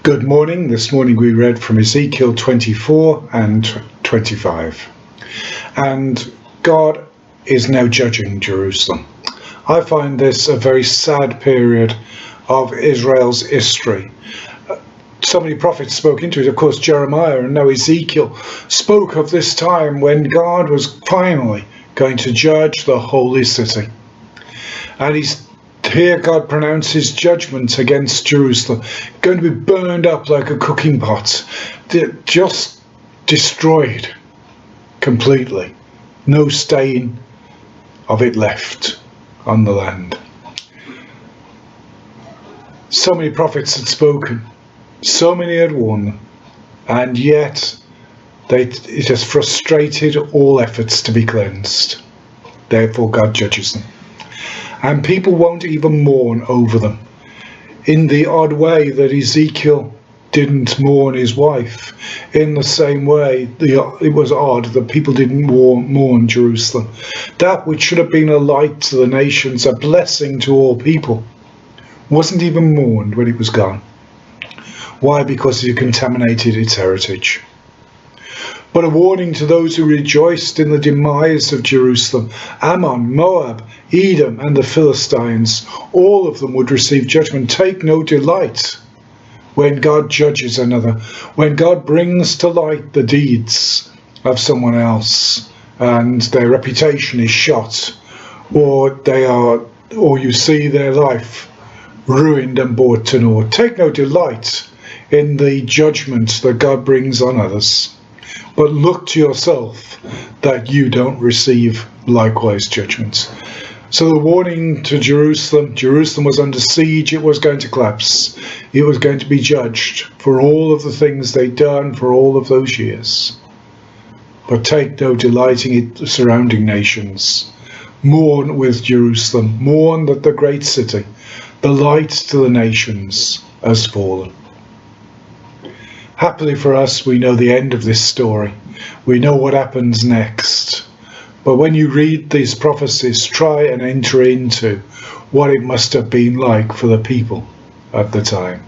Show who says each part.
Speaker 1: Good morning. This morning we read from Ezekiel 24 and 25. And God is now judging Jerusalem. I find this a very sad period of Israel's history. So many prophets spoke into it. Of course, Jeremiah and now Ezekiel spoke of this time when God was finally going to judge the holy city. And here God pronounces judgment against Jerusalem, going to be burned up like a cooking pot, just destroyed completely, no stain of it left on the land. So many prophets had spoken, so many had warned them, and yet it has frustrated all efforts to be cleansed. Therefore God judges them. And people won't even mourn over them, in the odd way that Ezekiel didn't mourn his wife. In the same way, it was odd that people didn't mourn Jerusalem. That which should have been a light to the nations, a blessing to all people, wasn't even mourned when it was gone. Why? Because it contaminated its heritage. But a warning to those who rejoiced in the demise of Jerusalem: Ammon, Moab, Edom, and the Philistines, all of them would receive judgment. Take no delight when God judges another, when God brings to light the deeds of someone else, and their reputation is shot, or you see their life ruined and brought to naught. Take no delight in the judgment that God brings on others, but look to yourself that you don't receive likewise judgments. So the warning to Jerusalem was under siege. It was going to collapse. It was going to be judged for all of the things they'd done for all of those years. But take no delight in it, the surrounding nations. Mourn with Jerusalem. Mourn that the great city, the light to the nations, has fallen. Happily for us, we know the end of this story. We know what happens next. But when you read these prophecies, try and enter into what it must have been like for the people at the time.